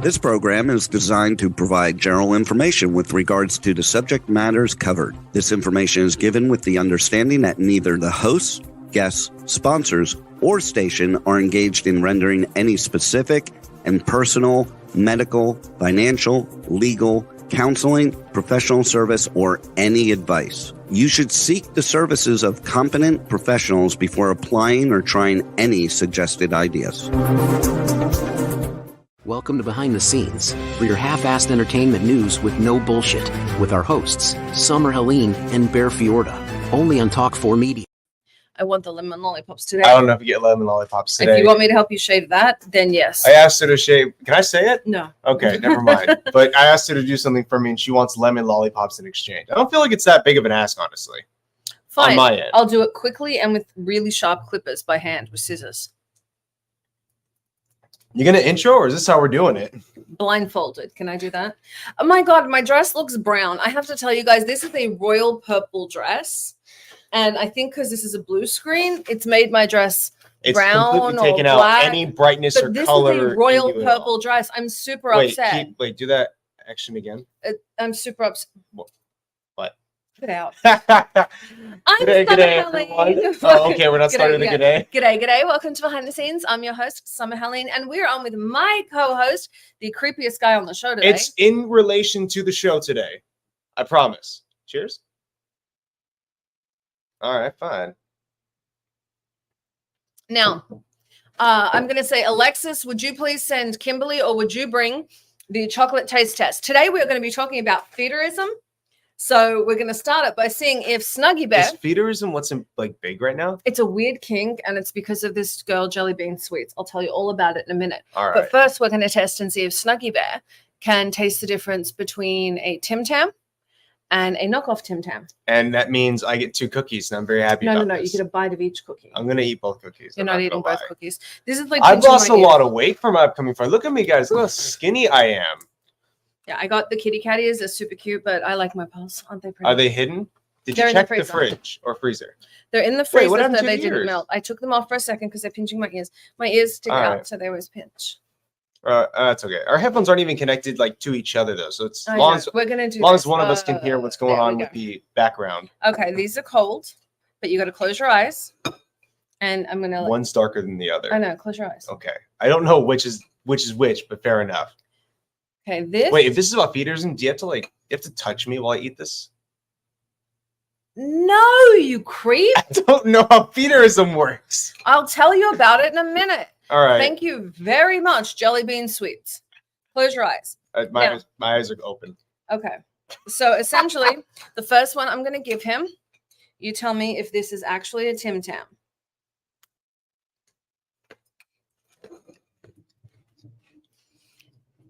This program is designed to provide general information with regards to the subject matters covered. This information is given with the understanding that neither the hosts, guests, sponsors, or station are engaged in rendering any specific and personal, medical, financial, legal, counseling, professional service, or any advice. You should seek the services of competent professionals before applying or trying any suggested ideas. Welcome to Behind the Scenes, for your half-assed entertainment news with no bullshit, with our hosts, Summer Helene and Bear Fiorda, only on Talk4Media. I want the lemon lollipops today. I don't know if you get lemon lollipops today. If you want me to help you shave that, then yes. I asked her to shave. Can I say it? No. Okay, never mind. But I asked her to do something for me, and she wants lemon lollipops in exchange. I don't feel like it's that big of an ask, honestly. Fine. On my end. I'll do it quickly and with really sharp clippers by hand with scissors. You gonna intro, or is this how we're doing it? Blindfolded. Can I do that? Oh my God, my dress looks brown. I have to tell you guys, this is a royal purple dress. And I think because this is a blue screen, it's made my dress brown or completely taken black. Out any brightness but or this color. This is a royal purple dress. I'm super upset. Wait, do that action again. I'm super upset. What? Get out. I'm G'day, everyone. Oh, okay, we're not starting the g'day. G'day. Welcome to Behind the Scenes. I'm your host, Summer Helene, and we're on with my co-host, the creepiest guy on the show today. It's in relation to the show today. I promise. Cheers. All right, fine. Now, I'm going to say, Alexis, would you please send Kimberly, or would you bring the chocolate taste test? Today, we're going to be talking about feederism. So we're going to start it by seeing if Snuggy Bear... Is feederism what's in, big right now? It's a weird kink, and it's because of this girl, Jelly Bean Sweets. I'll tell you all about it in a minute. All right. But first, we're going to test and see if Snuggy Bear can taste the difference between a Tim Tam and a knockoff Tim Tam. And that means I get 2 cookies, and I'm very happy about No. this. You get a bite of each cookie. I'm going to eat both cookies. You're not eating both cookies. This is like I've lost a lot of weight from my upcoming fight. Look at me, guys. Look how skinny I am. Yeah, I got the kitty catties. They're super cute, but I like my pearls. Aren't they pretty? Are they hidden? Did They're you check in the fridge or freezer? They're in the freezer, what happened so to they the didn't ears? melt. I took them off for a second because they're pinching my ears. My ears stick out, right. so they always pinch. That's okay. Our headphones aren't even connected to each other though, so it's we're gonna do. As long as one of us can hear what's going on with the background. Okay, these are cold, but you got to close your eyes, and I'm gonna. One's darker than the other. I know. Close your eyes. Okay, I don't know which is which, but fair enough. Okay, this. Wait, if this is about feederism, do you have to touch me while I eat this? No, you creep. I don't know how feederism works. I'll tell you about it in a minute. All right. Thank you very much, Jelly Bean Sweets. Close your eyes. My eyes are open. Okay. So essentially, the first one I'm going to give him, you tell me if this is actually a Tim Tam.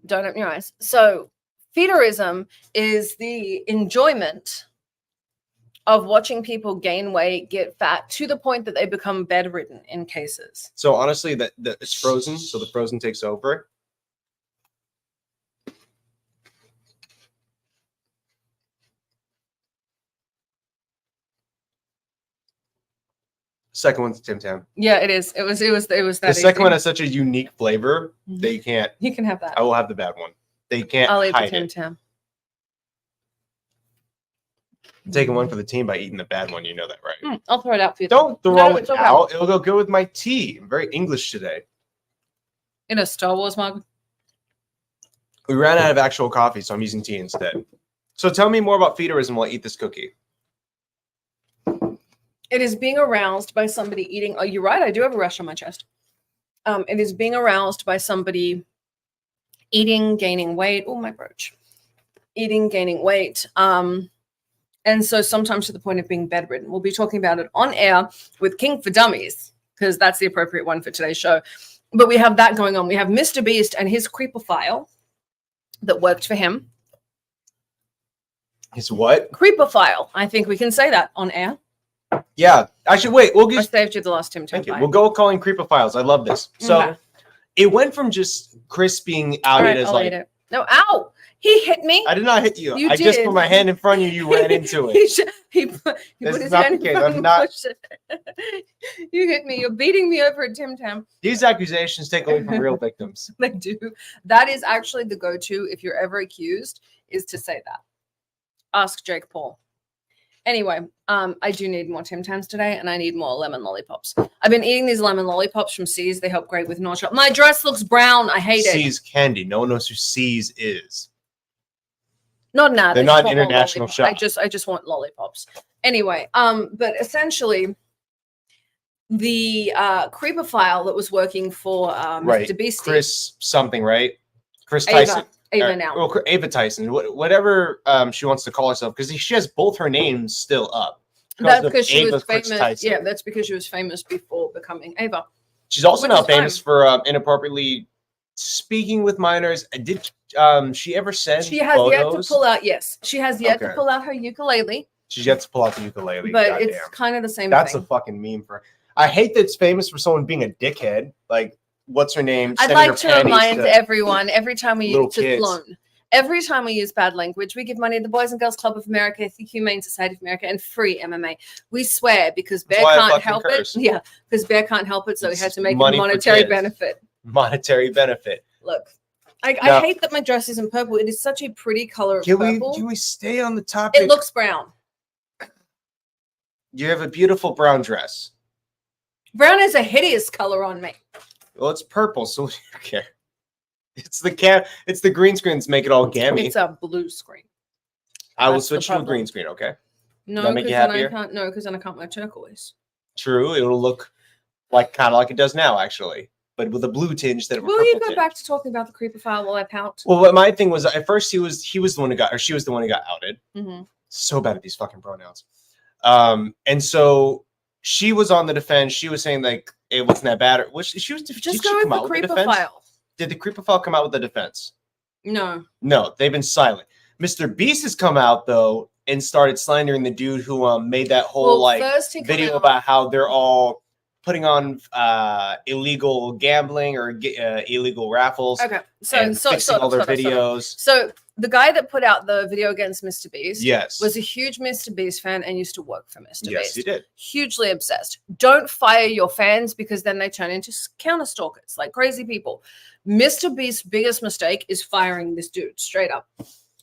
Don't open your eyes. So feederism is the enjoyment of watching people gain weight, get fat, to the point that they become bedridden in cases. So honestly, that it's frozen, so the frozen takes over. Second one's Tim Tam. Yeah, it is. It was that. The second one has such a unique flavor. They can't. You can have that. I will have the bad one. They can't. I'll eat the hide Tim it. Tam. I'm taking one for the team by eating the bad one. You know that, right? I'll throw it out for you. Don't throw No, it it's okay. out. It'll go good with my tea. I'm very English today. In a Star Wars mug. We ran out of actual coffee, so I'm using tea instead. So tell me more about feederism while I eat this cookie. It is being aroused by somebody eating. Oh, you're right. I do have a rash on my chest. It is being aroused by somebody eating, gaining weight. Oh, my brooch. Eating, gaining weight. And so sometimes to the point of being bedridden. We'll be talking about it on air with Kink4Dummies, because that's the appropriate one for today's show. But we have that going on. We have Mr. Beast and his creepophile that worked for him. His what? Creepophile. I think we can say that on air. Yeah. Actually, wait. We'll I just saved you the last Tim Tam. thank you. We'll go calling creepophiles. I love this. So Okay. it went from just Chris being outed as I'll like eat it. No, ow! He hit me. I did not hit you. You I just did. put my hand in front of you. You ran into it. He put This his is not hand the in case. front I'm and not- pushed it. You hit me. You're beating me over at Tim Tam. These accusations take away from real victims. They do. That is actually the go-to if you're ever accused, is to say that. Ask Jake Paul. Anyway, I do need more Tim Tams today, and I need more lemon lollipops. I've been eating these lemon lollipops from C's. They help great with nausea. My dress looks brown. I hate it. C's candy. No one knows who C's is. Not now. They're they not just an want more international lollipops. shop. I just want lollipops. Anyway, but essentially, the creeper file that was working for Right. Mr. Beastie, Chris something, right? Chris Ava. Tyson. Ava now. Well, Ava Tyson. Whatever she wants to call herself, because she has both her names still up. That's because she was Ava Chris famous. Tyson. Yeah, that's because she was famous before becoming Ava. She's also Which now is famous fine. for inappropriately speaking with minors. Did she ever send She has yet to photos? pull out. Yes, she has yet to Okay. pull out her ukulele, She's yet to pull out the ukulele. but Goddamn. it's kind of the same That's thing. a fucking meme for. I hate that it's famous for someone being a dickhead. Like, what's her name? I'd Sending like her to panties remind to- everyone every time we little use to kids. loan. Every time we use bad language, we give money to the Boys and Girls Club of America, the Humane Society of America, and free MMA. We swear because Bear That's why I can't fucking help curse. it. Yeah, because Bear can't help it, so It's he had to make a money for monetary kids. benefit. monetary benefit. Look, I Now- hate that my dress isn't purple. It is such a pretty color of Can purple. we stay on the topic? It looks brown. You have a beautiful brown dress. Brown is a hideous color on me. Well, it's purple, so who cares? It's the green screens make it all gammy. It's a blue screen. I will that's the switch to a problem. green screen, okay? No, that make because you then I happier? can't. No, because then I can't wear turquoise. True, it'll look like kind of like it does now, actually, but with a blue tinge instead of a Will purple you go tinge. back to talking about the creeper file while I pout? Well, what my thing was at first he was the one who got, or she was the one who got outed. Mm-hmm. So bad at these fucking pronouns. And so she was on the defense. She was saying like it wasn't that bad. Did Just she go with come the out with creeper defense? file. Did the creeper file come out with the defense? No. No, they've been silent. Mr. Beast has come out though and started slandering the dude who made that whole first he come video out- about how they're all putting on illegal gambling or illegal raffles. Okay, and fixing all their videos. So the guy that put out the video against Mr. Beast Yes. was a huge Mr. Beast fan and used to work for Mr. Yes, Beast. he did. Hugely obsessed. Don't fire your fans because then they turn into counter stalkers like crazy people. Mr. Beast's biggest mistake is firing this dude straight up.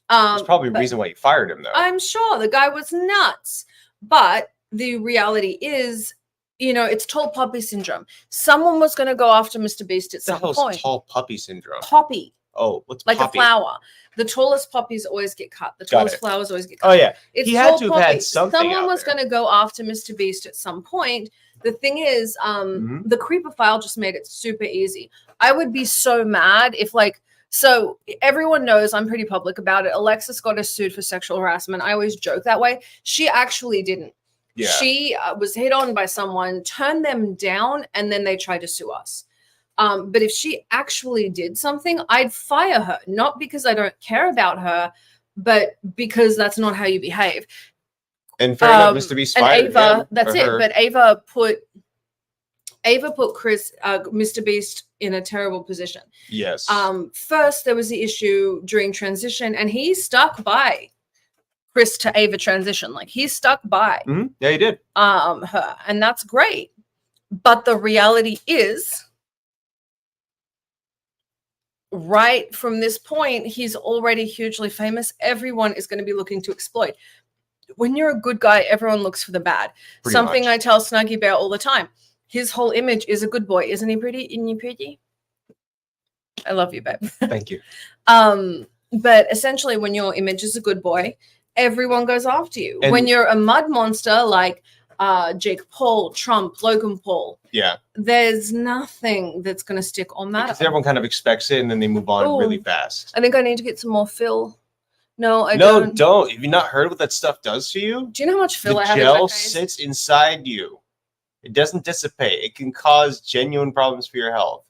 There's probably a but reason why you fired him though. I'm sure the guy was nuts, but the reality is, you know, it's tall poppy syndrome. Someone was going to go after Mr. Beast at the some hell's point. tall puppy syndrome? Poppy, Oh, what's like poppy? a flower. The tallest poppies always get cut. The Got tallest it. flowers always get cut. Oh yeah, It's he had tall to have had poppies. something Someone out was there. going to go after Mr. Beast at some point. The thing is, Mhm. the creeper file just made it super easy. I would be so mad if, like, so everyone knows I'm pretty public about it. Alexis got us sued for sexual harassment. I always joke that way. She actually didn't. Yeah. She was hit on by someone, turned them down, and then they tried to sue us. But if she actually did something, I'd fire her, not because I don't care about her, but because that's not how you behave. And fair enough, Mr. Beast And fired Ava, him, that's or it. her. But Ava put Mr. Beast in a terrible position. Yes. First, there was the issue during transition, and he stuck by Chris to Ava transition. Like, he stuck by Mhm. Yeah, he did. her, and that's great. But the reality is, right from this point, he's already hugely famous. Everyone is going to be looking to exploit. When you're a good guy, everyone looks for the bad. Pretty Something much. I tell Snuggy Bear all the time. His whole image is a good boy. Isn't he pretty? Isn't he pretty? I love you, babe. Thank you. But essentially, when your image is a good boy, everyone goes after you. And- when you're a mud monster like Jake Paul, Trump, Logan Paul, Yeah, there's nothing that's going to stick or matter. because everyone kind of expects it, and then they move on Ooh. really fast. I think I need to get some more fill. No, I No, don't. don't. Have you not heard what that stuff does to you? Do you know how much fill The I have in my gel face? sits inside you. It doesn't dissipate. It can cause genuine problems for your health.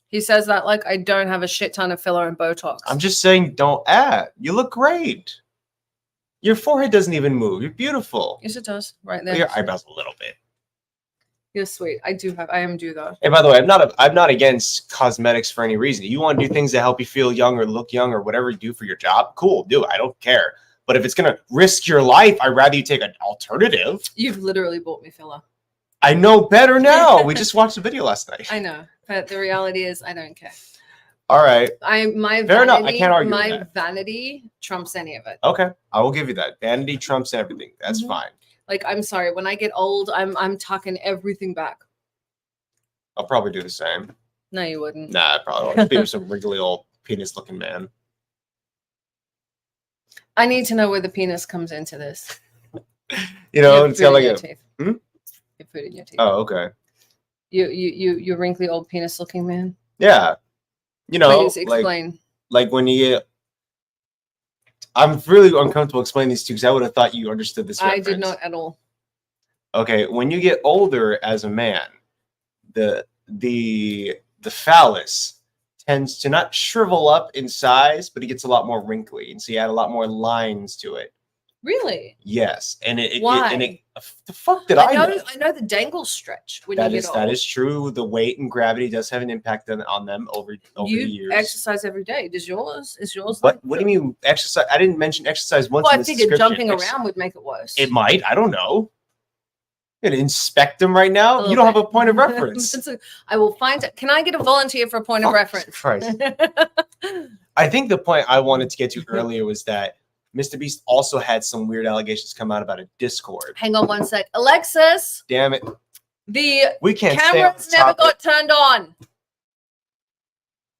He says that like I don't have a shit ton of filler and Botox. I'm just saying, don't add. You look great. Your forehead doesn't even move. You're beautiful. Yes, it does. Right Well, there. your eyebrows a little bit. You're sweet. I am due though. And by the way, I'm not against cosmetics for any reason. You want to do things that help you feel young or look young or whatever you do for your job, cool, do it. I don't care. But if it's gonna risk your life, I'd rather you take an alternative. You've literally bought me filler. I know better now. We just watched the video last night. I know, but the reality is, I don't care. All right. Fair enough. I can't argue with that. Vanity trumps any of it. Okay, I will give you that. Vanity trumps everything. That's fine. Like, I'm sorry. When I get old, I'm tucking everything back. I'll probably do the same. No, you wouldn't. Nah, I probably won't. Be some wrinkly old penis-looking man. I need to know where the penis comes into this. You know, it's got like a. You put it in your teeth. Oh, okay. You wrinkly old penis-looking man. Yeah. You know, please explain. Like when you get. I'm really uncomfortable explaining these two because I would have thought you understood this reference. I did not at all. Okay, when you get older as a man, the phallus tends to not shrivel up in size, but it gets a lot more wrinkly, and so you add a lot more lines to it. Really? Yes, and why? The fuck did I know? I know the dangles stretch when you get old. That is true. The weight and gravity does have an impact on them over the years. You exercise every day. Is yours? What do you mean exercise? I didn't mention exercise once. Well, I figured jumping around would make it worse. It might. I don't know. You're gonna inspect them right now. You don't have a point of reference. I will find it. Can I get a volunteer for a point of reference? Christ. I think the point I wanted to get to earlier was that Mr. Beast also had some weird allegations come out about a Discord. Hang on one sec. Alexis. Damn it. We can't cameras never got turned on.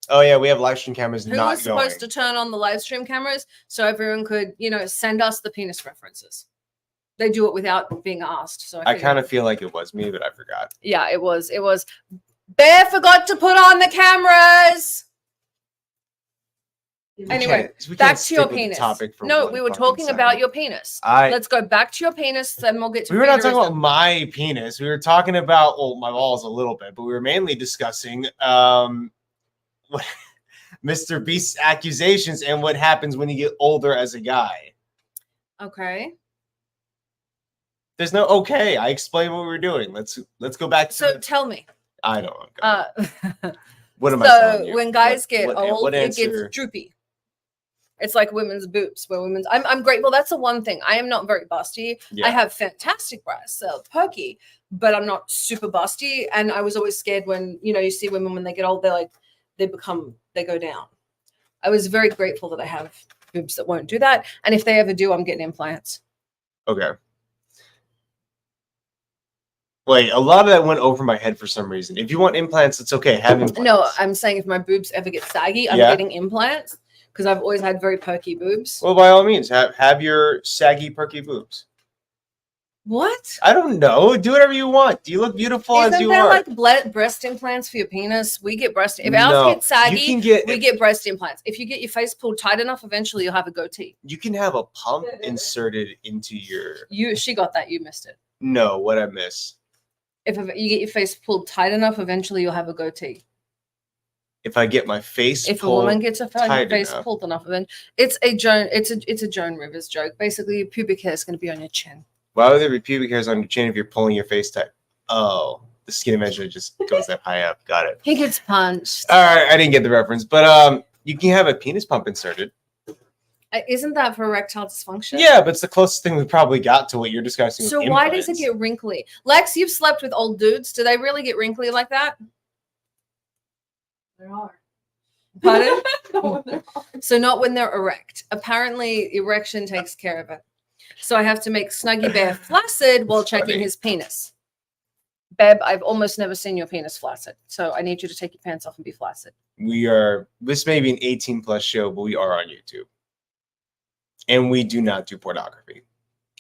Oh, yeah. We have live stream cameras not going. Who was supposed to turn on the live stream cameras so everyone could, send us the penis references? They do it without being asked. So I kind of feel like it was me, but I forgot. Yeah, it was. Bear forgot to put on the cameras. Anyway, back to your penis. No, we were talking about your penis. Let's go back to your penis, then we'll get to. We were not talking about my penis. We were talking about my balls a little bit, but we were mainly discussing Mr. Beast's accusations and what happens when you get older as a guy. Okay. There's no okay. I explained what we were doing. Let's go back to. So tell me. I don't know. What am I telling you? So when guys get old, it gets droopy. It's like women's boobs. I'm grateful. That's the one thing. I am not very busty. Yeah. I have fantastic breasts, so perky, but I'm not super busty. And I was always scared when you see women when they get old, they go down. I was very grateful that I have boobs that won't do that. And if they ever do, I'm getting implants. Okay. Wait, a lot of that went over my head for some reason. If you want implants, it's okay. Have implants. No, I'm saying if my boobs ever get saggy, I'm getting implants because I've always had very perky boobs. Well, by all means, have your saggy, perky boobs. What? I don't know. Do whatever you want. Do you look beautiful as you are? Isn't there like breast implants for your penis? We get breast. If ours get saggy, we get breast implants. If you get your face pulled tight enough, eventually you'll have a goatee. You can have a pump inserted into your. She got that. You missed it. No, what I miss. If you get your face pulled tight enough, eventually you'll have a goatee. If I get my face if pulled a woman gets her face pulled enough, then it's a Joan Rivers joke. Basically, your pubic hair is going to be on your chin. Why would there be pubic hairs on your chin if you're pulling your face tight? Oh, the skin eventually just goes that high up. Got it. He gets punched. All right, I didn't get the reference, but you can have a penis pump inserted. Isn't that for erectile dysfunction? Yeah, but it's the closest thing we probably got to what you're discussing. So why does it get wrinkly? Lex, you've slept with old dudes. Do they really get wrinkly like that? There are. Pardon? So not when they're erect. Apparently, erection takes care of it. So I have to make Snuggy Bear flaccid while checking his penis. Beb, I've almost never seen your penis flaccid. So I need you to take your pants off and be flaccid. This may be an 18+ show, but we are on YouTube. And we do not do pornography.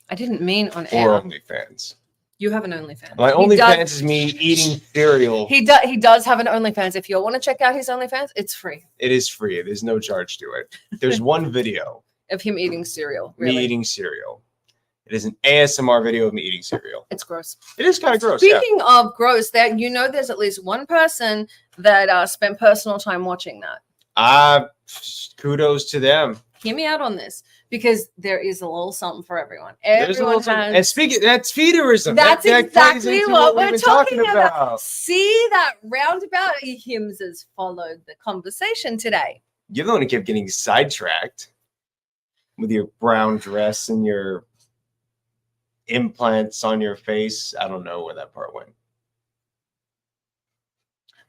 I didn't mean on air. Or OnlyFans. You have an OnlyFans. My OnlyFans is me eating cereal. He does have an OnlyFans. If you want to check out his OnlyFans, it's free. It is free. There's no charge to it. There's one video. Of him eating cereal. Really. Me eating cereal. It is an ASMR video of me eating cereal. It's gross. It is kind of gross. Speaking of gross, there's at least one person that spent personal time watching that. Kudos to them. Hear me out on this. because there is a little something for everyone. There's a little something. And speaking, that's feederism. That's that exactly what we've we're been talking about. about. See, that roundabout hymns has followed the conversation today. You're the one who kept getting sidetracked with your brown dress and your implants on your face. I don't know where that part went.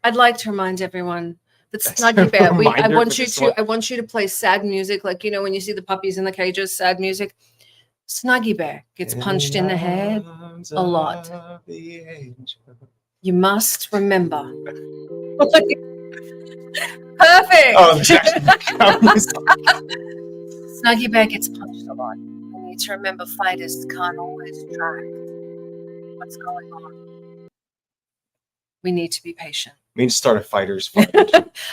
I'd like to remind everyone that That's Snuggy Bear. a I reminder want for you this to. one. I want you to play sad music, like when you see the puppies in the cages. Sad music. Snuggy Bear gets punched in the head a lot. You must remember. Perfect. Oh, Snuggy Bear gets punched a lot. We need to remember fighters can't always track what's going on. We need to be patient. We need to start a fighters fight.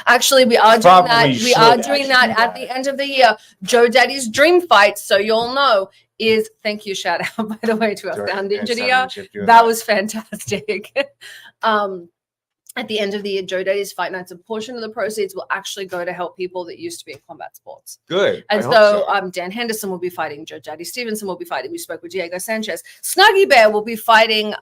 Actually, we are doing Probably that. We should are doing actually that do at that. the end of the year. Joe Daddy's dream fight, so you'll know, is thank you, shout out by the way to our sound engineer. That was fantastic. At the end of the year, Joe Daddy's Fight Nights, a portion of the proceeds will actually go to help people that used to be in combat sports. Good. And so Dan Henderson will be fighting, Joe Daddy Stevenson will be fighting. We spoke with Diego Sanchez. Snuggy Bear will be fighting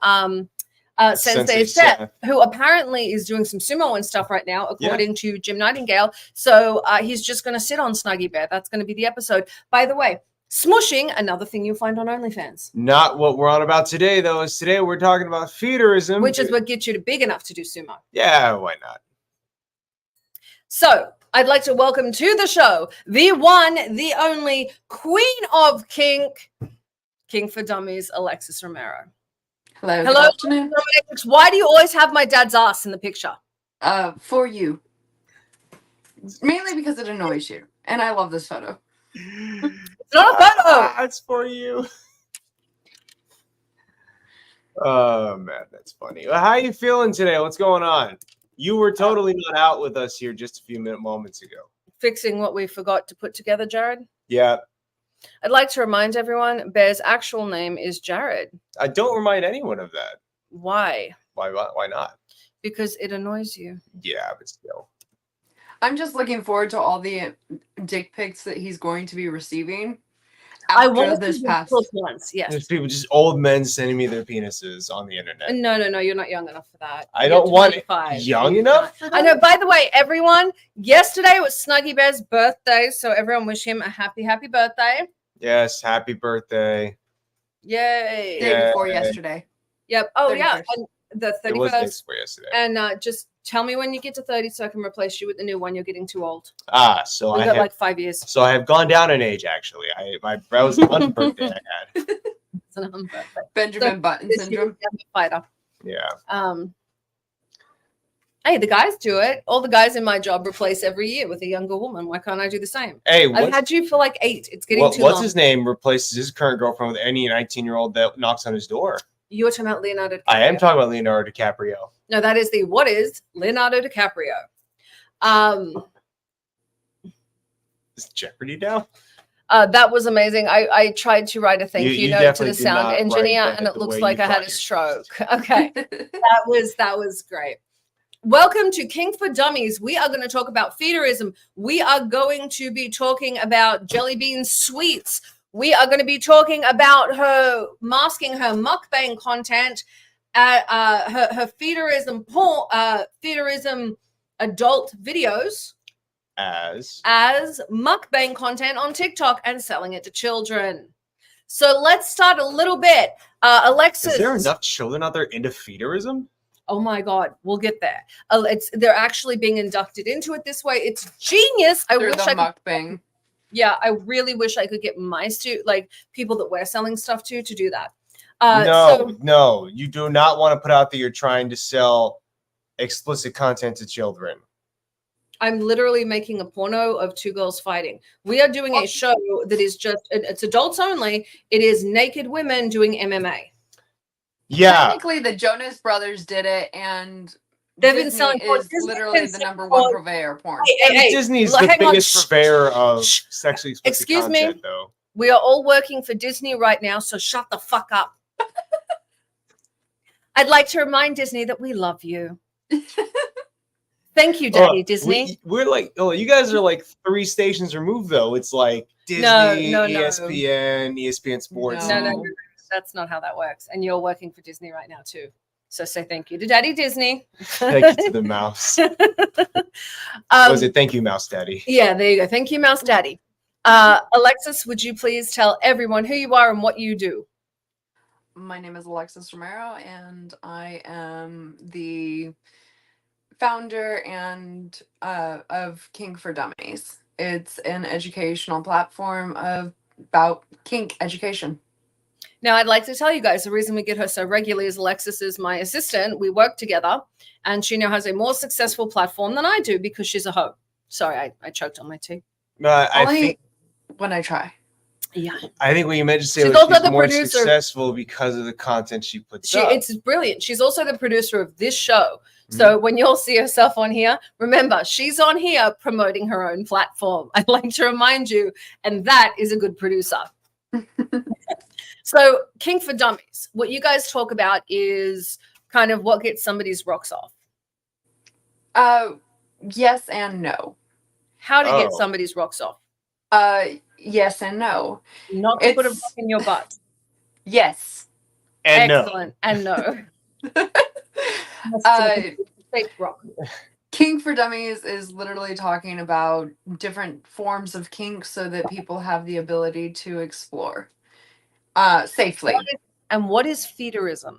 Sensei Seth, who apparently is doing some sumo and stuff right now, according to Jim Nightingale. So he's just going to sit on Snuggy Bear. That's going to be the episode. By the way, smushing, another thing you'll find on OnlyFans. Not what we're on about today, though. Is today we're talking about feederism, which is what gets you to big enough to do sumo. Yeah, why not? So I'd like to welcome to the show the one, the only queen of kink, Kink4Dummies, Alexis Romero. Hello. Hello. Good afternoon. Why do you always have my dad's ass in the picture? For you. Mainly because it annoys you. And I love this photo. It's not a photo. It's for you. Oh, man, that's funny. Well, how are you feeling today? What's going on? You were totally not out with us here just a few moments ago. Fixing what we forgot to put together, Jared? Yeah. I'd like to remind everyone, Bear's actual name is Jared. I don't remind anyone of that. Why? Why not? Because it annoys you. Yeah, but still. I'm just looking forward to all the dick pics that he's going to be receiving. I want this past once. Yes. There's people, just old men sending me their penises on the internet. No, you're not young enough for that. I don't want it young enough for that? I know. By the way, everyone, yesterday was Snuggy Bear's birthday, so everyone wish him a happy birthday. Yes, happy birthday. Yay. Day before yesterday. Yep. Oh, 31st. yeah. And the 31st. It was day before yesterday. And just tell me when you get to 30 so I can replace you with the new one. You're getting too old. So We've got like 5 years. So I have gone down in age, actually. That was the one birthday I had. It's an birthday. Benjamin Button syndrome. Fighter. Yeah. Hey, the guys do it. All the guys in my job replace every year with a younger woman. Why can't I do the same? Hey, I've had you for like 8. It's getting too long. What's his name replaces his current girlfriend with any 19-year-old that knocks on his door? You're talking about Leonardo DiCaprio. I am talking about Leonardo DiCaprio. No, that is what is Leonardo DiCaprio. Is Jeopardy now? That was amazing. I tried to write a thank you note to the sound engineer, and it looks like I had a stroke. Okay. that was great. Welcome to Kink4Dummies. We are going to talk about feederism. We are going to be talking about Jelly Bean Sweets. We are going to be talking about her masking her mukbang content, her feederism porn, feederism adult videos as mukbang content on TikTok and selling it to children. So let's start a little bit. Alexis, is there enough children out there into feederism? Oh my God, we'll get there. They're actually being inducted into it this way. It's genius. I wish I could. Mukbang. Yeah, I really wish I could get my people that we're selling stuff to do that. No, you do not want to put out that you're trying to sell explicit content to children. I'm literally making a porno of 2 girls fighting. We are doing a show that is it's adults only. It is naked women doing MMA. Yeah. Technically, the Jonas Brothers did it, and they've been selling is literally the #1 purveyor of porn. Hey, Disney's the biggest purveyor of sexually explicit Excuse content, me. though. We are all working for Disney right now, so shut the fuck up. I'd like to remind Disney that we love you. Thank you, Daddy Disney. We're like, oh, you guys are like 3 stations removed, though. It's like Disney, No. ESPN, ESPN Sports. No. That's not how that works. And you're working for Disney right now too. So say thank you to Daddy Disney. Thank you to the mouse. Was it thank you, Mouse Daddy? Yeah, there you go. Thank you, Mouse Daddy. Alexis, would you please tell everyone who you are and what you do? My name is Alexis Romero, and I am the founder and of Kink4Dummies. It's an educational platform about kink education. Now, I'd like to tell you guys the reason we get her so regularly is Alexis is my assistant. We work together, and she now has a more successful platform than I do because she's a hoe. Sorry, I choked on my tea. I think when I try. Yeah. I think when you meant to say she's more successful because of the content she puts up. It's brilliant. She's also the producer of this show. So when you'll see herself on here, remember, she's on here promoting her own platform. I'd like to remind you, and that is a good producer. So Kink4Dummies, what you guys talk about is kind of what gets somebody's rocks off. Yes and no. How to get somebody's rocks off? Yes and no. Not to put a rock in your butt. Yes. And excellent. No. And no. Fake rock. Kink4Dummies is literally talking about different forms of kink so that people have the ability to explore safely. What is feederism?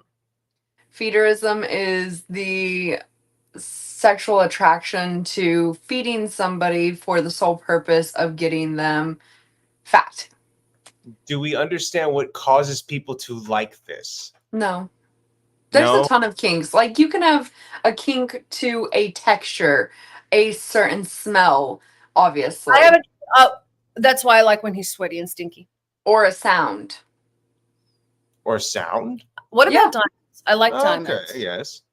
Feederism is the sexual attraction to feeding somebody for the sole purpose of getting them fat. Do we understand what causes people to like this? No. There's a ton of kinks. Like, you can have a kink to a texture, a certain smell, obviously. That's why I like when he's sweaty and stinky. Or a sound. Or sound? What about diamonds? I like diamonds. Okay, yes.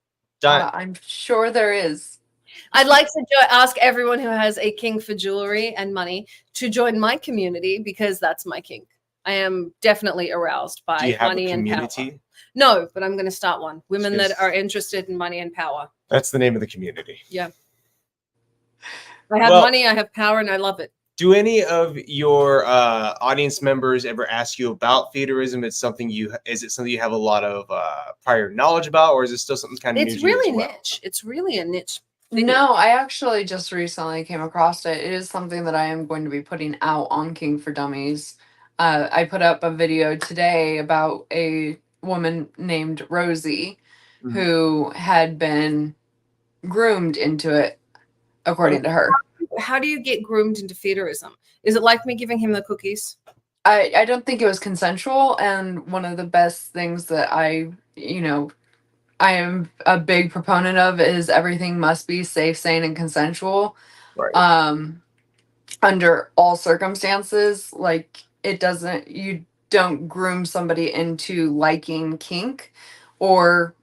I'm sure there is. I'd like to ask everyone who has a kink for jewelry and money to join my community because that's my kink. I am definitely aroused by money and power. No, but I'm going to start one. Women that are interested in money and power. That's the name of the community. Yeah. I have money, I have power, and I love it. Do any of your audience members ever ask you about feederism? Is it something you have a lot of prior knowledge about, or is it still something kind of new? It's really niche. It's really a niche thing. No, I actually just recently came across it. It is something that I am going to be putting out on Kink4Dummies. I put up a video today about a woman named Rosie who had been groomed into it, according to her. How do you get groomed into feederism? Is it like me giving him the cookies? I don't think it was consensual, and one of the best things that I am a big proponent of is everything must be safe, sane, and consensual. Right. Under all circumstances, like you don't groom somebody into liking kink or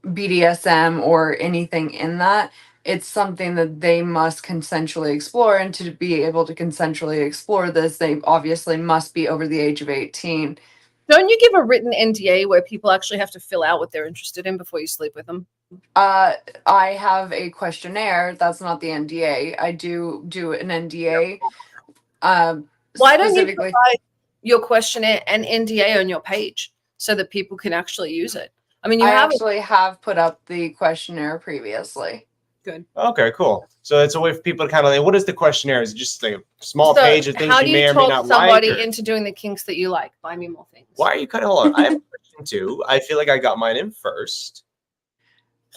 BDSM or anything in that. It's something that they must consensually explore, and to be able to consensually explore this, they obviously must be over the age of 18. Don't you give a written NDA where people actually have to fill out what they're interested in before you sleep with them? I have a questionnaire. That's not the NDA. I do an NDA. Why don't you provide your questionnaire and NDA on your page so that people can actually use it? I mean, I have put up the questionnaire previously. Good. Okay, cool. So it's a way for people to kind of like, what is the questionnaire? Is it just like a small page of things you may or may not like? How do you talk somebody into doing the kinks that you like? Buy me more things. Why are you cutting? Hold on. I have a question too. I feel like I got mine in first.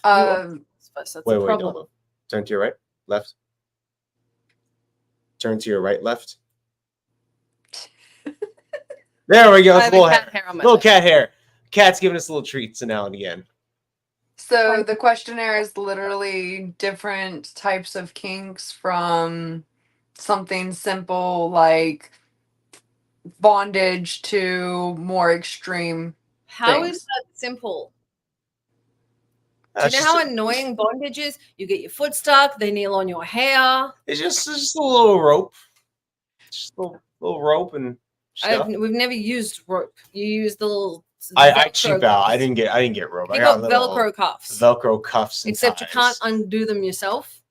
That's a problem. No. Turn to your right, left. Turn to your right, left. There we go. Little cat hair. Cat's giving us little treats now and again. So the questionnaire is literally different types of kinks, from something simple like bondage to more extreme How things. is that simple? Do you know how annoying bondage is? You get your foot stuck, they kneel on your hair. It's just a little rope. Just a little rope and stuff. We've never used rope. You use the little I cheap out. I didn't get rope. You got Velcro cuffs. Velcro cuffs. Except you can't undo them yourself.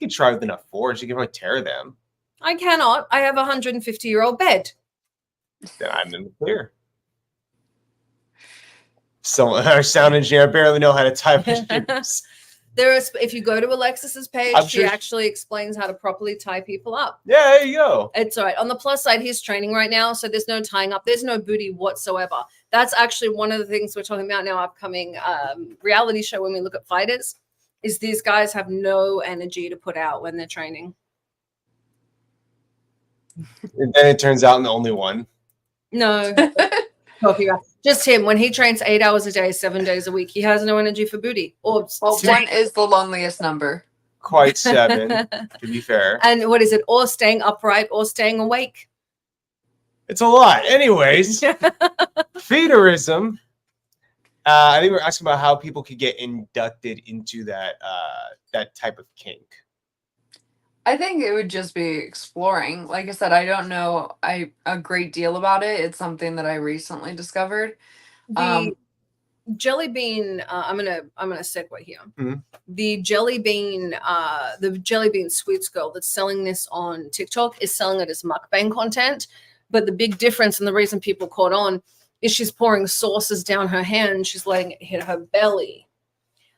You can try with enough force. You can probably tear them. I cannot. I have a 150-year-old bed. Then I'm in the clear. So our sound engineer barely know how to type shoes. There is, if you go to Alexis's page, I'm she sure actually explains how to properly tie people up. Yeah, there you go. It's all right. On the plus side, he's training right now, so there's no tying up. There's no booty whatsoever. That's actually one of the things we're talking about now, upcoming reality show when we look at fighters, is these guys have no energy to put out when they're training. And then it turns out I'm the only one. No. Talking about just him. When he trains 8 hours a day, 7 days a week, he has no energy for booty. Or Well, 1 is the loneliest number. Quite 7, to be fair. And what is it? Or staying upright or staying awake. It's a lot. Anyways, feederism. I think we're asking about how people could get inducted into that type of kink. I think it would just be exploring. Like I said, I don't know a great deal about it. It's something that I recently discovered. The jelly bean, I'm gonna segue here. Mm-hmm. The jelly bean sweets girl that's selling this on TikTok is selling it as mukbang content. But the big difference and the reason people caught on is she's pouring sauces down her hand. She's letting it hit her belly.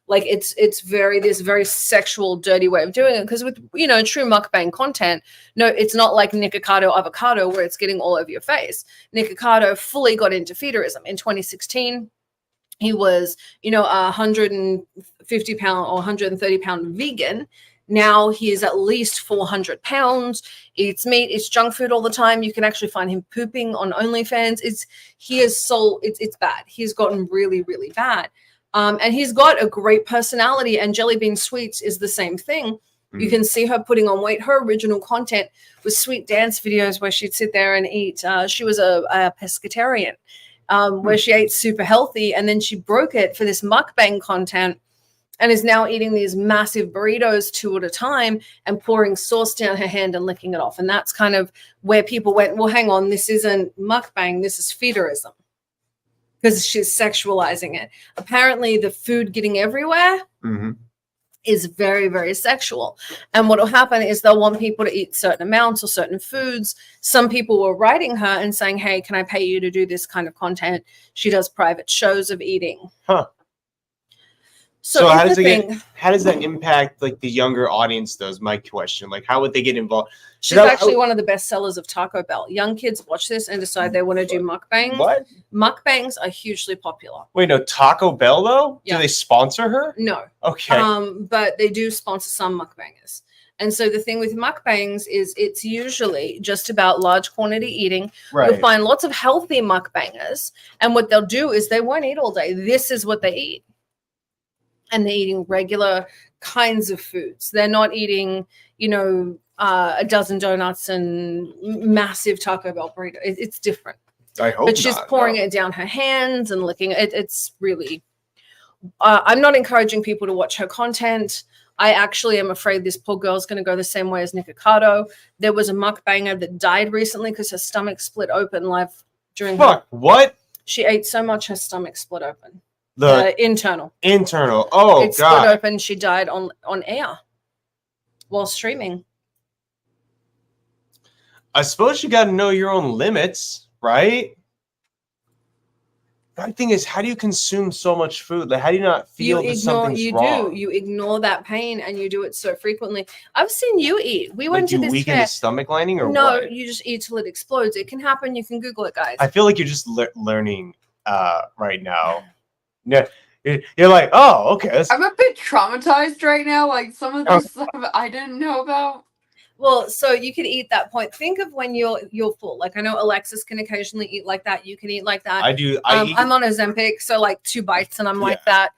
Like it's very sexual, dirty way of doing it. Because with, true mukbang content, no, it's not like Nikocado avocado where it's getting all over your face. Nikocado fully got into feederism. In 2016, he was, a 150-pound or 130-pound vegan. Now he is at least 400 pounds, eats meat, eats junk food all the time. You can actually find him pooping on OnlyFans. It's bad. He's gotten really, really bad. And he's got a great personality, and Jelly Bean Sweets is the same thing. You can see her putting on weight. Her original content was sweet dance videos where she'd sit there and eat. She was a pescatarian, where she ate super healthy, and then she broke it for this mukbang content and is now eating these massive burritos 2 at a time and pouring sauce down her hand and licking it off. And that's kind of where people went, well, hang on, this isn't mukbang, this is feederism. Because she's sexualizing it. Apparently, the food getting everywhere is very, very sexual. And what will happen is they'll want people to eat certain amounts or certain foods. Some people were writing her and saying, hey, can I pay you to do this kind of content? She does private shows of eating. Huh. So how does that impact like the younger audience though, is my question. Like how would they get involved? She's actually one of the best sellers of Taco Bell. Young kids watch this and decide they want to do mukbangs. What? Mukbangs are hugely popular. Wait, no, Taco Bell though? Yeah. Do they sponsor her? No. Okay. But they do sponsor some mukbangers. And so the thing with mukbangs is it's usually just about large quantity eating. Right. You'll find lots of healthy mukbangers. And what they'll do is they won't eat all day. This is what they eat. And they're eating regular kinds of foods. They're not eating, a dozen donuts and massive Taco Bell burrito. It's different. I hope But she's pouring it down her hands and licking it. It's really, I'm not encouraging people to watch her content. I actually am afraid this poor girl's going to go the same way as Nikocado. There was a mukbanger that died recently because her stomach split open live during what? She ate so much her stomach split open. The internal. Oh, it God. split open. She died on air while streaming. I suppose you got to know your own limits, right? The thing is, how do you consume so much food? Like, how do you not feel that something's wrong? You ignore that pain, and you do it so frequently. I've seen you eat. We went to this weaken the stomach lining, or no? what? You just eat till it explodes. It can happen. You can Google it, guys. I feel like you're just learning right now. Yeah, you're like, oh, okay. I'm a bit traumatized right now. Like some of the stuff I didn't know about. Well, so you can eat that point. Think of when you're full. Like I know Alexis can occasionally eat like that. You can eat like that. I do. I'm on Ozempic, so like 2 bites and I'm like that.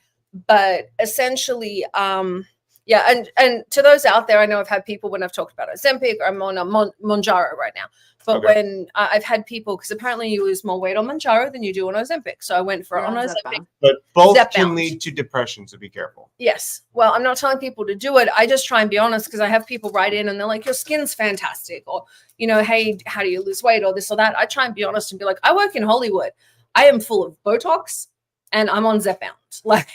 But essentially, yeah. And to those out there, I know I've had people when I've talked about Ozempic, or I'm on a Mounjaro right now. But when I've had people, because apparently you lose more weight on Mounjaro than you do on Ozempic. So I went for on Ozempic. But both can lead to depression, so be careful. Yes. Well, I'm not telling people to do it. I just try and be honest, because I have people write in and they're like, your skin's fantastic. Or, hey, how do you lose weight, or this or that. I try and be honest and be like, I work in Hollywood. I am full of Botox and I'm on Zepbound. Like,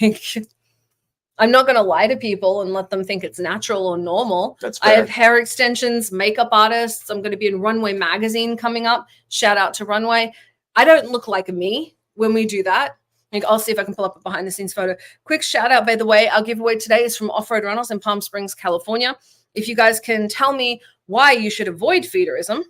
I'm not going to lie to people and let them think it's natural or normal. That's I fair. have hair extensions, makeup artists. I'm going to be in Runway magazine coming up. Shout out to Runway. I don't look like me when we do that. Like, I'll see if I can pull up a behind the scenes photo. Quick shout out, by the way, our giveaway today is from Off-Road Rentals in Palm Springs, California. If you guys can tell me why you should avoid feederism,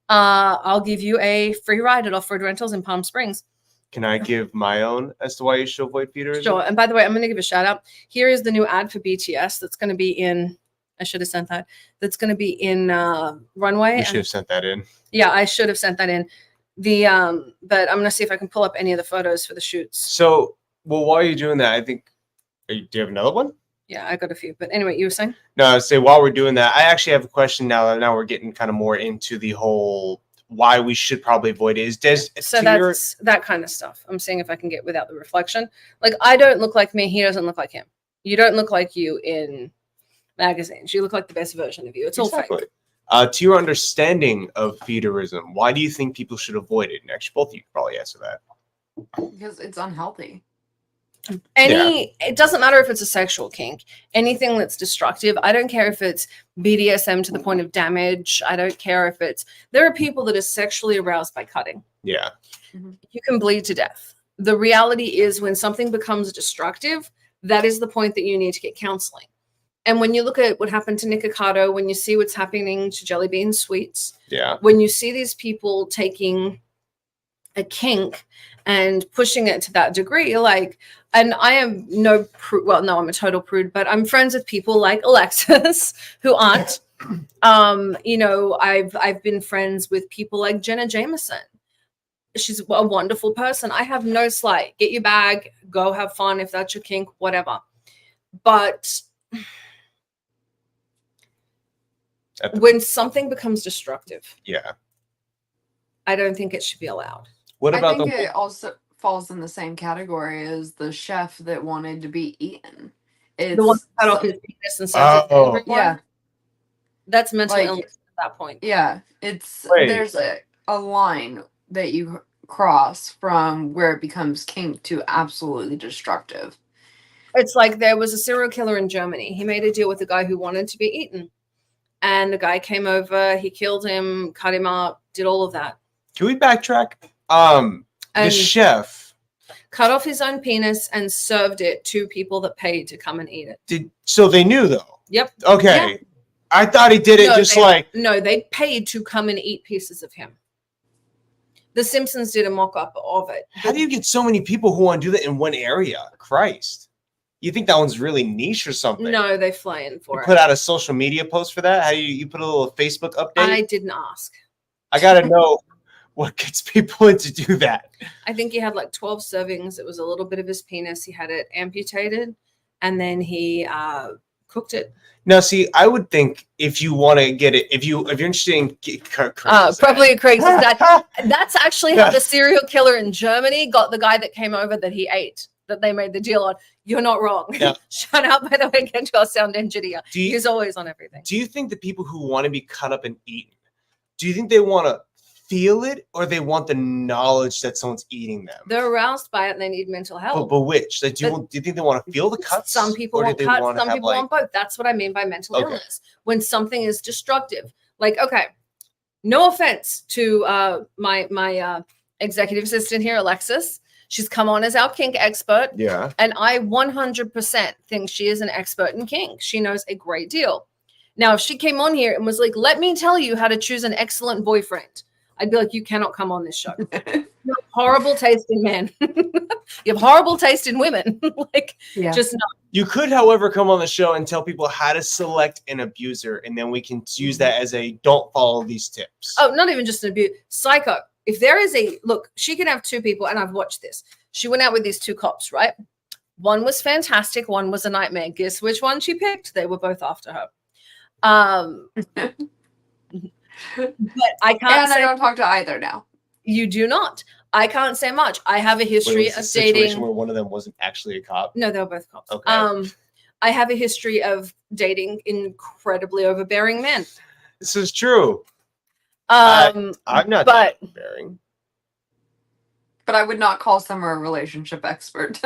I'll give you a free ride at Off-Road Rentals in Palm Springs. Can I give my own as to why you should avoid feederism? Sure. And by the way, I'm going to give a shout out. Here is the new ad for BTS that's going to be in, I should have sent that. That's going to be in Runway. You should have sent that in. Yeah, I should have sent that in. But I'm going to see if I can pull up any of the photos for the shoots. So, well, while you're doing that, I think, do you have another one? Yeah, I got a few. But anyway, you were saying? No, I would say while we're doing that, I actually have a question now. Now we're getting kind of more into the whole why we should probably avoid it. So that's that kind of stuff. I'm seeing if I can get without the reflection. Like, I don't look like me. He doesn't look like him. You don't look like you in magazines. You look like the best version of you. It's all fake. To your understanding of feederism, why do you think people should avoid it? And actually, both of you could probably answer that. Because it's unhealthy. It doesn't matter if it's a sexual kink, anything that's destructive. I don't care if it's BDSM to the point of damage. I don't care if there are people that are sexually aroused by cutting. Yeah. You can bleed to death. The reality is when something becomes destructive, that is the point that you need to get counseling. And when you look at what happened to Nikocado, when you see what's happening to Jelly Bean Sweets, when you see these people taking a kink and pushing it to that degree, like, and I am no prude, well, no, I'm a total prude, but I'm friends with people like Alexis who aren't. You know, I've been friends with people like Jenna Jameson. She's a wonderful person. I have no slight. Get your bag, go have fun if that's your kink, whatever. But when something becomes destructive, I don't think it should be allowed. What about I think it also falls in the same category as the chef that wanted to be eaten. It's the one that cut off his penis and sent it to everyone. Yeah. That's mental illness at that point. Yeah. There's a line that you cross from where it becomes kink to absolutely destructive. It's like there was a serial killer in Germany. He made a deal with a guy who wanted to be eaten. And the guy came over, he killed him, cut him up, did all of that. Can we backtrack? The chef cut off his own penis and served it to people that paid to come and eat it. So they knew, though? Yep. Okay. Yeah. I thought he did it No, they paid to come and eat pieces of him. The Simpsons did a mock-up of it. How do you get so many people who want to do that in one area? Christ. You think that one's really niche or something? No, they fly in for it. Put out a social media post for that? How you put a little Facebook update? I didn't ask. I got to know what gets people in to do that. I think he had like 12 servings. It was a little bit of his penis. He had it amputated, and then he cooked it. Now, see, I would think if you want to get it, if you're interested in probably a Craigslist. That's actually how the serial killer in Germany got the guy that came over that he ate, that they made the deal on. You're not wrong. Yeah. Shout out, by the way, again to our sound engineer. He's always on everything. Do you think the people who want to be cut up and eaten, do you think they want to feel it or they want the knowledge that someone's eating them? They're aroused by it and they need mental health. But which? Like, do you think they want to feel the cuts? Some people want cuts, some people want both. That's what I mean by mental illness. When something is destructive. Like, okay, no offense to my executive assistant here, Alexis. She's come on as our kink expert. Yeah. And I 100% think she is an expert in kink. She knows a great deal. Now, if she came on here and was like, let me tell you how to choose an excellent boyfriend, I'd be like, you cannot come on this show. You have horrible taste in men. You have horrible taste in women. Just not. You could, however, come on the show and tell people how to select an abuser, and then we can use that as a don't follow these tips. Oh, not even just an abuse. Psycho. If there is look, she can have two people, and I've watched this. She went out with these two cops, right? One was fantastic. One was a nightmare. Guess which one she picked? They were both after her. But I can't say, I don't talk to either now. You do not. I can't say much. I have a history of dating where one of them wasn't actually a cop. No, they were both cops. Okay. I have a history of dating incredibly overbearing men. This is true. I'm not overbearing. But I would not call Summer a relationship expert.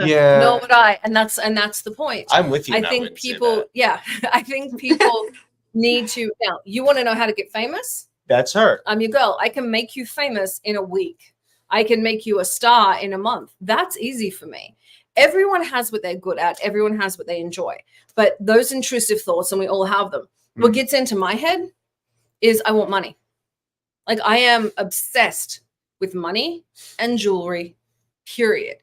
Yeah. Nor would I. And that's the point. I'm with you. I now, think wouldn't say people, that. yeah, I think people need to. Now, you want to know how to get famous? That's her. I'm your girl. I can make you famous in a week. I can make you a star in a month. That's easy for me. Everyone has what they're good at. Everyone has what they enjoy. But those intrusive thoughts, and we all have them. What gets into my head is I want money. Like, I am obsessed with money and jewelry, period.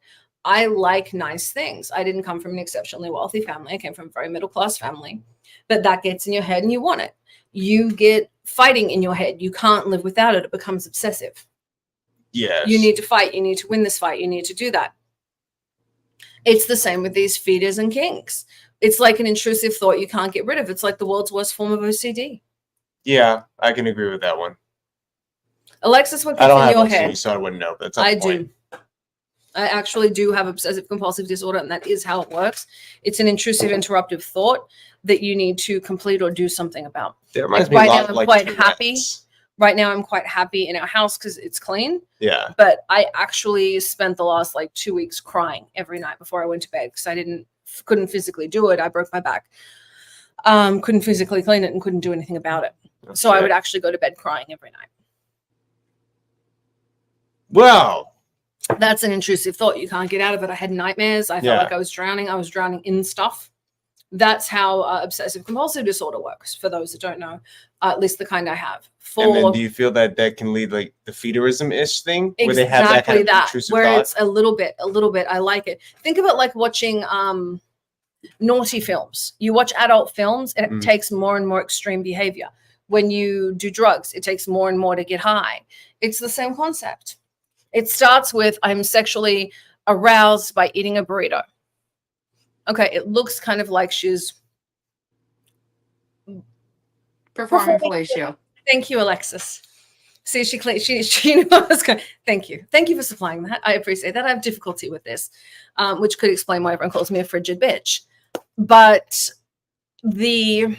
I like nice things. I didn't come from an exceptionally wealthy family. I came from a very middle-class family. But that gets in your head and you want it. You get fighting in your head. You can't live without it. It becomes obsessive. Yes. You need to fight. You need to win this fight. You need to do that. It's the same with these feeders and kinks. It's like an intrusive thought you can't get rid of. It's like the world's worst form of OCD. Yeah, I can agree with that one. Alexis, what I gets don't in have your OCD, head? so I wouldn't know. But that's not I the point. do. I actually do have obsessive compulsive disorder, and that is how it works. It's an intrusive, interruptive thought that you need to complete or do something about. That reminds Like, me right a lot now, of I'm like quite Tourette's. happy. Right now, I'm quite happy in our house because it's clean. Yeah. But I actually spent the last like 2 weeks crying every night before I went to bed because I couldn't physically do it. I broke my back. Couldn't physically clean it and couldn't do anything about it. So I would actually go to bed crying every night. Wow. That's an intrusive thought. You can't get out of it. I had nightmares. I felt like I was drowning. I was drowning in stuff. That's how obsessive compulsive disorder works. For those that don't know, at least the kind I have. And then do you feel that can lead like the feederism-ish thing where exactly they have that kind of intrusive where thought? it's a little bit. I like it. Think of it like watching naughty films. You watch adult films and it takes more and more extreme behavior. When you do drugs, it takes more and more to get high. It's the same concept. It starts with I'm sexually aroused by eating a burrito. Okay, it looks kind of like she's Performing fellatio. Thank you, Alexis. See, she knew I was going. Thank you for supplying that. I appreciate that. I have difficulty with this, which could explain why everyone calls me a frigid bitch. But you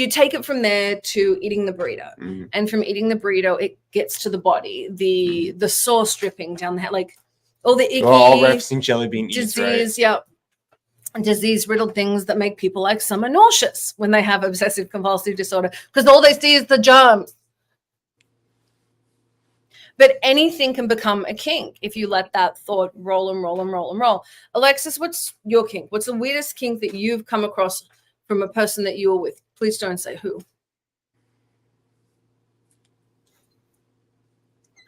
take it from there to eating the burrito, and from eating the burrito, it gets to the body. The sauce dripping down the head, like all the icky, all referencing jelly bean eats, disease. right? Yep. Disease-riddled things that make people like some are nauseous when they have obsessive compulsive disorder because all they see is the germs. But anything can become a kink if you let that thought roll and roll and roll and roll. Alexis, what's your kink? What's the weirdest kink that you've come across from a person that you were with? Please don't say who.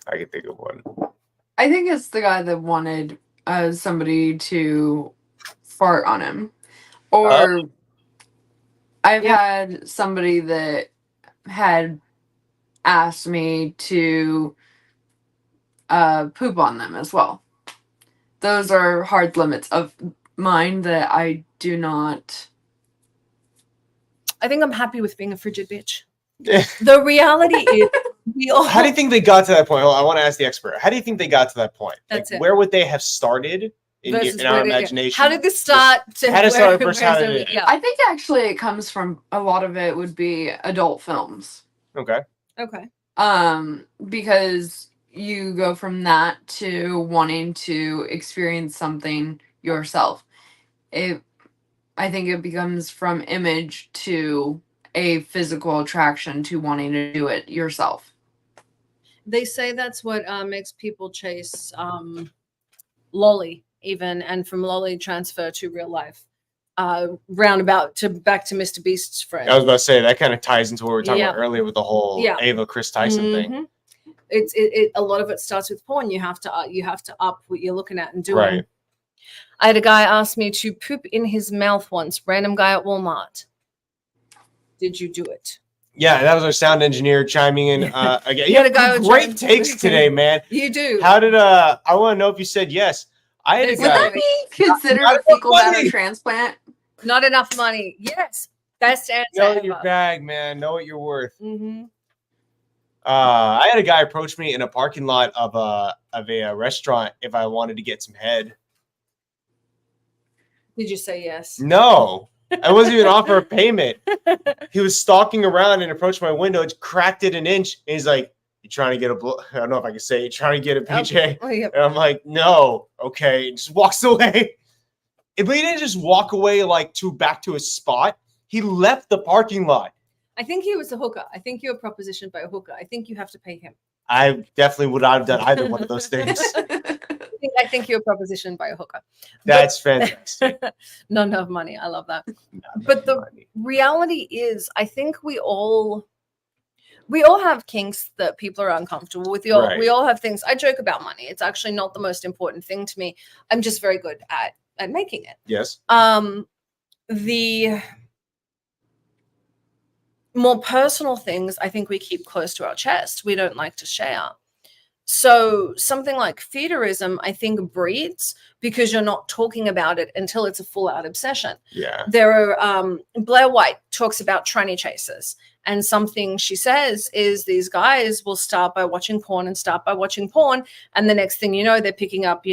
I can think of one. I think it's the guy that wanted somebody to fart on him. Or I've had somebody that had asked me to poop on them as well. Those are hard limits of mine that I do not. I think I'm happy with being a frigid bitch. The reality is How do you think they got to that point? I want to ask the expert. How do you think they got to that point? That's it. Where would they have started in our imagination? How did this start? How did it start versus how did it end? Yeah. I think actually it comes from a lot of it would be adult films. Okay. Because you go from that to wanting to experience something yourself. I think it becomes from image to a physical attraction to wanting to do it yourself. They say that's what makes people chase lolly even, and from lolly transfer to real life. Roundabout to back to Mr. Beast's friend. I was about to say that kind of ties into what we were talking about earlier with the whole Ava Chris Tyson thing. It a lot of it starts with porn. You have to up what you're looking at and doing. Right. I had a guy ask me to poop in his mouth once. Random guy at Walmart. Did you do it? Yeah, that was our sound engineer chiming in again. You had a guy with great takes today, man. You do. How did I want to know if you said yes. I had a Would guy. that be considered a fecal matter transplant? Not enough money. Yes. Best answer. Know your bag, man. Know what you're worth. Mm-hmm. I had a guy approach me in a parking lot of a restaurant if I wanted to get some head. Did you say yes? No, I wasn't even offer a payment. He was stalking around and approached my window, cracked it an inch, and he's like, "Did trying to get I don't know if I can say, you trying to get a PJ? Oh, yeah. And I'm like, no, okay. And just walks away. But he didn't just walk away like back to his spot. He left the parking lot. I think he was a hooker. I think you were propositioned by a hooker. I think you have to pay him. I definitely would not have done either one of those things. I think you were propositioned by a hooker. That's fantastic. Not enough money. I love that. No, But the reality is, I think we all have kinks that people are uncomfortable with. We all have things. I joke about money. It's actually not the most important thing to me. I'm just very good at making it. Yes. The more personal things, I think we keep close to our chest. We don't like to share. So something like feederism, I think, breeds because you're not talking about it until it's a full-out obsession. Yeah. There are Blair White talks about tranny chasers, and something she says is these guys will start by watching porn, and the next thing you know, they're picking up,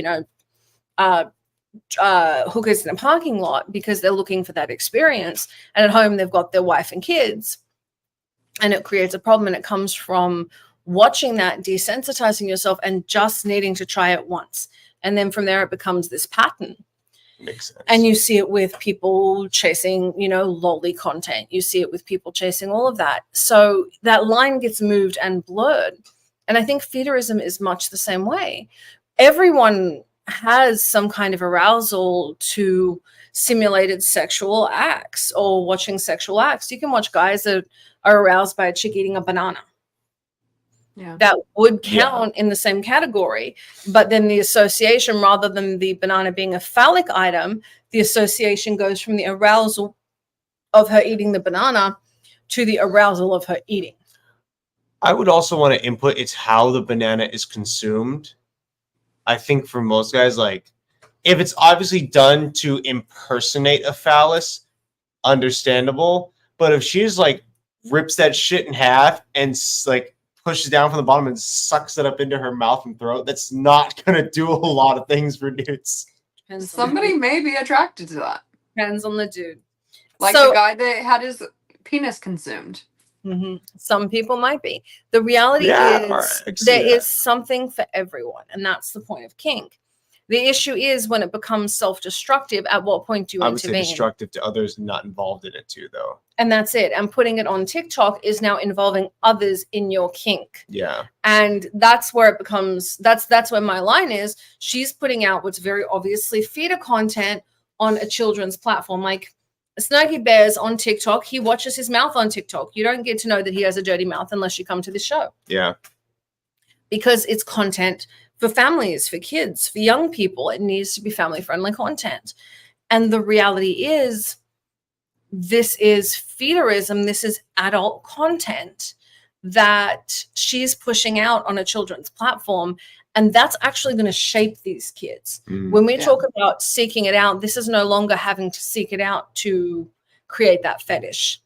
hookers in a parking lot because they're looking for that experience, and at home they've got their wife and kids, and it creates a problem. And it comes from watching that, desensitizing yourself, and just needing to try it once, and then from there it becomes this pattern. Makes sense. And you see it with people chasing, lolly content. You see it with people chasing all of that. So that line gets moved and blurred. And I think feederism is much the same way. Everyone has some kind of arousal to simulated sexual acts or watching sexual acts. You can watch guys that are aroused by a chick eating a banana. Yeah. That would count in the same category, but then the association, rather than the banana being a phallic item, the association goes from the arousal of her eating the banana to the arousal of her eating. I would also want to input it's how the banana is consumed. I think for most guys, like, if it's obviously done to impersonate a phallus, understandable. But if she's like rips that shit in half and like pushes down from the bottom and sucks it up into her mouth and throat, that's not gonna do a lot of things for dudes. Somebody may be attracted to that. Depends on the dude. Like the guy that had his penis consumed. Mm-hmm. Some people might be. The reality is there is something for everyone, and that's the point of kink. The issue is when it becomes self-destructive, at what point do you intervene? I would say destructive to others not involved in it too, though. And that's it. And putting it on TikTok is now involving others in your kink. Yeah. And that's where it becomes, that's where my line is. She's putting out what's very obviously feeder content on a children's platform. Like Snuggy Bear's on TikTok. He watches his mouth on TikTok. You don't get to know that he has a dirty mouth unless you come to the show. Yeah. Because it's content for families, for kids, for young people. It needs to be family-friendly content. And the reality is, this is feederism. This is adult content that she's pushing out on a children's platform. And that's actually going to shape these kids. When we talk about seeking it out, this is no longer having to seek it out to create that fetish.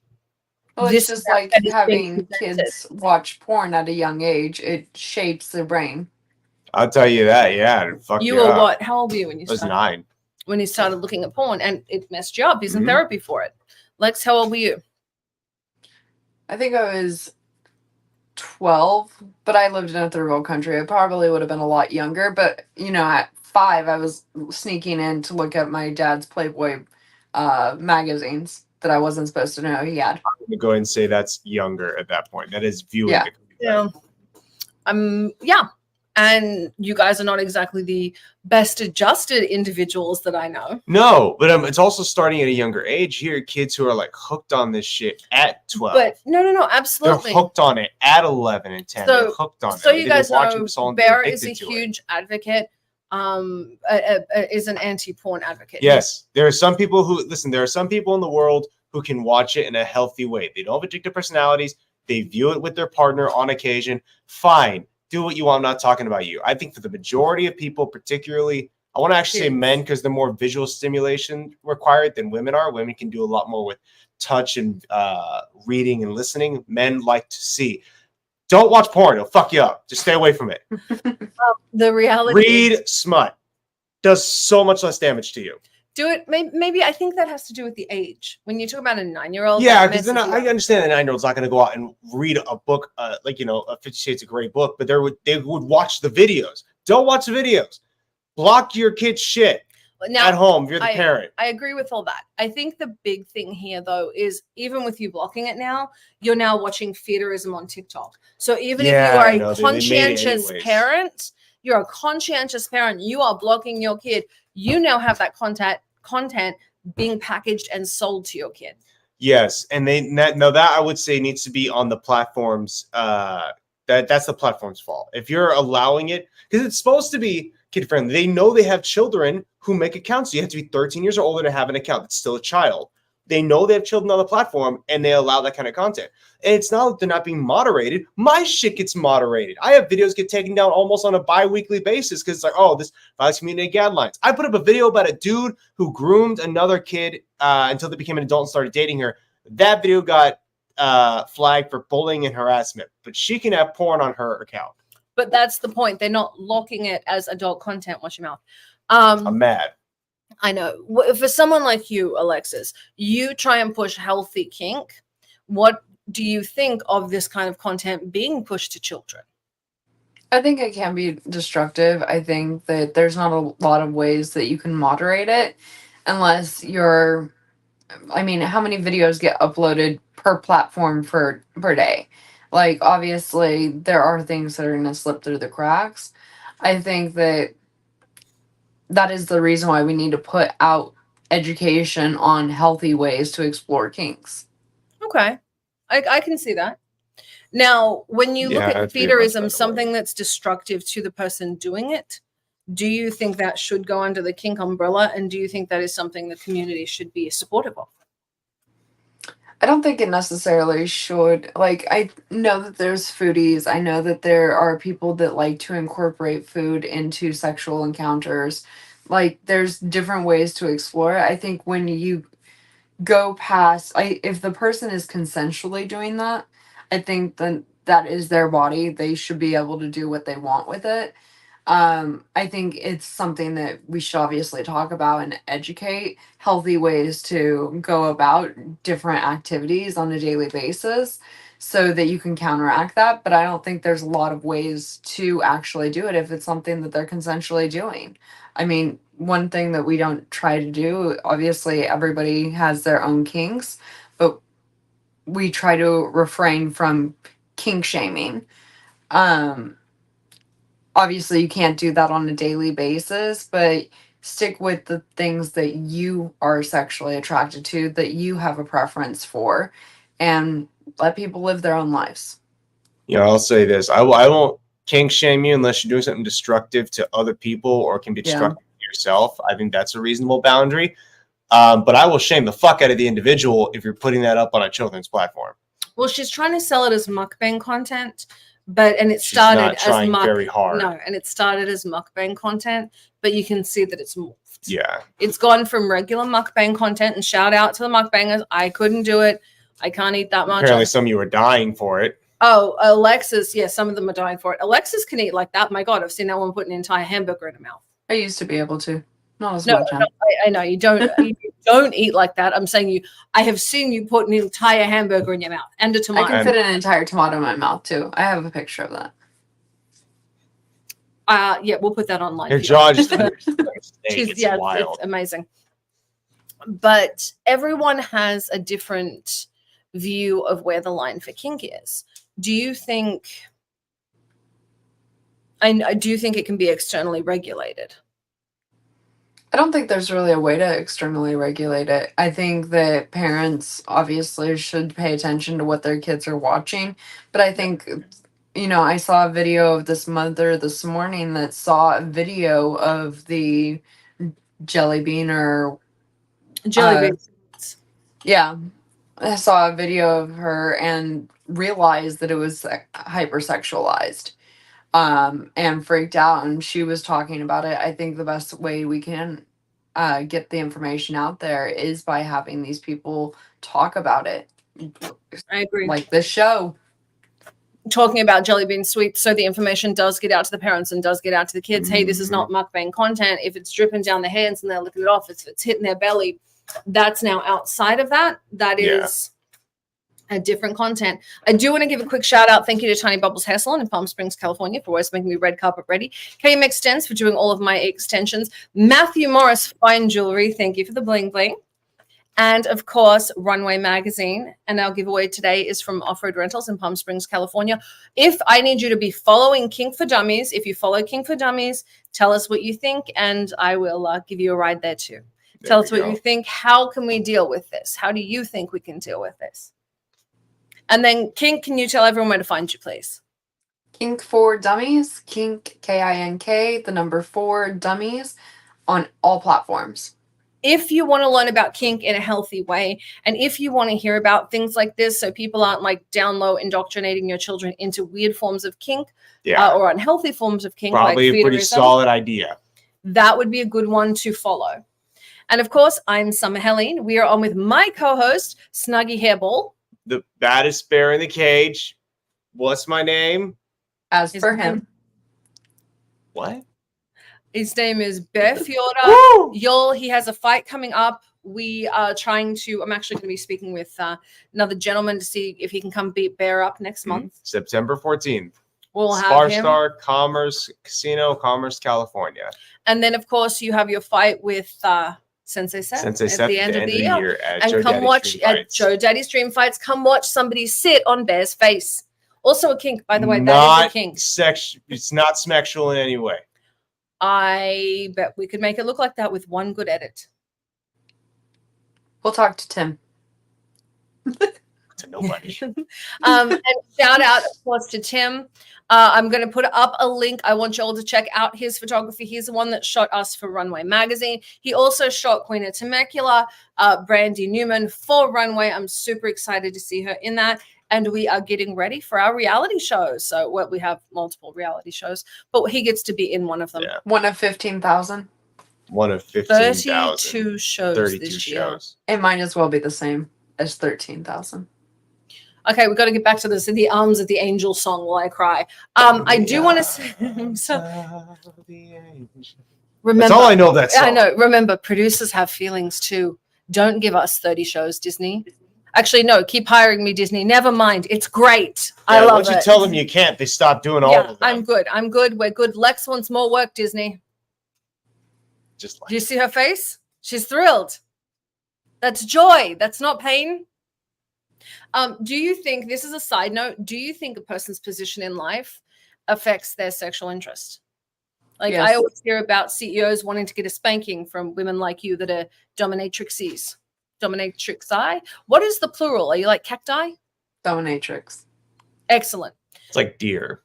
Well, it's just like having kids watch porn at a young age. It shapes their brain. I'll tell you that, yeah. You were what? How old were you when you started? I was 9. When you started looking at porn, and it messed you up. He's in therapy for it. Lex, how old were you? I think I was 12, but I lived in a third world country. I probably would have been a lot younger, but at 5, I was sneaking in to look at my dad's Playboy magazines that I wasn't supposed to know he had. I'm going to go ahead and say that's younger at that point. That is viewing. Yeah. Yeah. And you guys are not exactly the best adjusted individuals that I know. No, but it's also starting at a younger age. Here, kids who are like hooked on this shit at 12. But no, absolutely. They're hooked on it at 11 and 10. They're hooked on it. So you guys know, Bear is a huge advocate. Is an anti-porn advocate. Yes, there are some people who listen. There are some people in the world who can watch it in a healthy way. They don't have addictive personalities. They view it with their partner on occasion. Fine. Do what you want. I'm not talking about you. I think for the majority of people, particularly, I want to actually say men because they're more visual stimulation required than women are. Women can do a lot more with touch and reading and listening. Men like to see. Don't watch porn. It'll fuck you up. Just stay away from it. The reality Read smut. Does so much less damage to you. Do it. Maybe I think that has to do with the age. When you talk about a 9-year-old, Yeah, because then I understand the 9-year-old's not going to go out and read a book, like a 50 Shades of Grey book, but they would watch the videos. Don't watch the videos. Block your kid's shit now, at home if you're the parent. I agree with all that. I think the big thing here, though, is even with you blocking it now, you're now watching feederism on TikTok. So even if you are a conscientious parent, you're a conscientious parent, you are blocking your kid. You now have that content being packaged and sold to your kid. Yes, and that I would say needs to be on the platforms. That's the platform's fault. If you're allowing it, because it's supposed to be kid friendly. They know they have children who make accounts. So you have to be 13 years or older to have an account. It's still a child. They know they have children on the platform and they allow that kind of content. And it's not that they're not being moderated. My shit gets moderated. I have videos get taken down almost on a bi-weekly basis because it's like, oh, this violates community guidelines. I put up a video about a dude who groomed another kid until they became an adult and started dating her. That video got flagged for bullying and harassment, but she can have porn on her account. But that's the point. They're not locking it as adult content. Watch your mouth. I'm mad. I know. For someone like you, Alexis, you try and push healthy kink. What do you think of this kind of content being pushed to children? I think it can be destructive. I think that there's not a lot of ways that you can moderate it unless you're, I mean, how many videos get uploaded per platform per day? Like, obviously, there are things that are going to slip through the cracks. I think that is the reason why we need to put out education on healthy ways to explore kinks. Okay. I can see that. Now, when you look at feederism, something that's destructive to the person doing it, do you think that should go under the kink umbrella? And do you think that is something the community should be supportive of? I don't think it necessarily should. Like, I know that there's foodies. I know that there are people that like to incorporate food into sexual encounters. Like, there's different ways to explore it. I think when you go past, if the person is consensually doing that, I think that is their body. They should be able to do what they want with it. I think it's something that we should obviously talk about and educate healthy ways to go about different activities on a daily basis so that you can counteract that. But I don't think there's a lot of ways to actually do it if it's something that they're consensually doing. I mean, one thing that we don't try to do, obviously everybody has their own kinks, but we try to refrain from kink shaming. Obviously you can't do that on a daily basis, but stick with the things that you are sexually attracted to, that you have a preference for, and let people live their own lives. Yeah, I'll say this. I won't kink shame you unless you're doing something destructive to other people or can be destructive to yourself. I think that's a reasonable boundary. But I will shame the fuck out of the individual if you're putting that up on a children's platform. Well, she's trying to sell it as mukbang content. And it started as very hard. No, and it started as mukbang content, but you can see that it's morphed. Yeah. It's gone from regular mukbang content, and shout out to the mukbangers. I couldn't do it. I can't eat that much. Apparently some of you are dying for it. Oh, Alexis. Yeah, some of them are dying for it. Alexis can eat like that. My God, I've seen that one put an entire hamburger in her mouth. I used to be able to. Not as much. No, I know you don't. You don't eat like that. I'm saying I have seen you put an entire hamburger in your mouth and a tomato. I can fit an entire tomato in my mouth too. I have a picture of that. Yeah, we'll put that online. Your jaw just it's wild. It's amazing. But everyone has a different view of where the line for kink is. Do you think it can be externally regulated? I don't think there's really a way to externally regulate it. I think that parents obviously should pay attention to what their kids are watching. But I think, I saw a video of this mother this morning that saw a video of the jelly bean or... Jelly beans. Yeah. I saw a video of her and realized that it was hypersexualized. And freaked out, and she was talking about it. I think the best way we can get the information out there is by having these people talk about it. I agree. Like this show. talking about jelly bean sweets, so the information does get out to the parents and does get out to the kids. Hey, this is not mukbang content. If it's dripping down their hands and they're looking it off, if it's hitting their belly, that's now outside of that. That is a different content. I do want to give a quick shout out. Thank you to Tiny Bubbles Hair Salon in Palm Springs, California, for always making me red carpet ready. KM Extends for doing all of my extensions. Matthew Morris Fine Jewelry, thank you for the bling bling. And of course, Runway Magazine. And our giveaway today is from Off-Road Rentals in Palm Springs, California. If I need you to be following Kink4Dummies, if you follow Kink4Dummies, tell us what you think, and I will give you a ride there too. Tell us what you think. How can we deal with this? How do you think we can deal with this? And then, Kink, can you tell everyone where to find you, please? Kink4Dummies, Kink, K-I-N-K, the number 4 Dummies on all platforms. If you want to learn about kink in a healthy way, and if you want to hear about things like this so people aren't like down low indoctrinating your children into weird forms of kink or unhealthy forms of kink, probably like a pretty solid idea. That would be a good one to follow. And of course, I'm Summer Helene. We are on with my co-host, Snuggy Hairball. The baddest bear in the cage. What's my name? As for him. What? His name is Bear Fiorda. He has a fight coming up. We are trying to, I'm actually going to be speaking with another gentleman to see if he can come beat Bear up next month. September 14th. We'll have him. Star Commerce Casino, Commerce, California. And then, of course, you have your fight with Sensei Seth at the end of the year. And come watch at Joe Daddy's Dream Fights. Come watch somebody sit on Bear's face. Also a kink, by the way. That is a kink. It's not sexual in any way. I bet we could make it look like that with one good edit. We'll talk to Tim. To nobody. And shout out, of course, to Tim. I'm going to put up a link. I want you all to check out his photography. He's the one that shot us for Runway Magazine. He also shot Queen of Temecula, Brandy Newman for Runway. I'm super excited to see her in that. And we are getting ready for our reality shows. So we have multiple reality shows, but he gets to be in one of them. Yeah. One of 15,000. One of 15,000. 32 shows 32 this year. shows. It might as well be the same as 13,000. Okay, we've got to get back to this. The arms of the angel song while I cry. I do want to say, remember, that's all I know of that song. I know. Remember, producers have feelings too. Don't give us 30 shows, Disney. Actually, no, keep hiring me, Disney. Never mind. It's great. I love it. Once you tell them you can't, they stop doing all of them. I'm good. I'm good. We're good. Lex wants more work, Disney. Just like, do you see her face? She's thrilled. That's joy. That's not pain. Do you think, this is a side note, do you think a person's position in life affects their sexual interest? Like, yes. I always hear about CEOs wanting to get a spanking from women like you that are dominatrixes. Dominatrixi? What is the plural? Are you like cacti? Dominatrix. Excellent. It's like deer.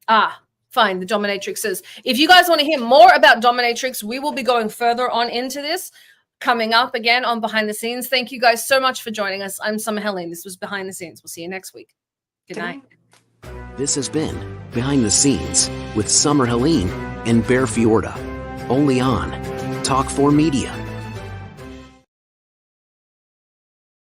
Fine. The dominatrixes. If you guys want to hear more about dominatrix, we will be going further on into this coming up again on Behind the Scenes. Thank you guys so much for joining us. I'm Summer Helene. This was Behind the Scenes. We'll see you next week. Good night. This has been Behind the Scenes with Summer Helene and Bear Fiorda. Only on Talk4 Media.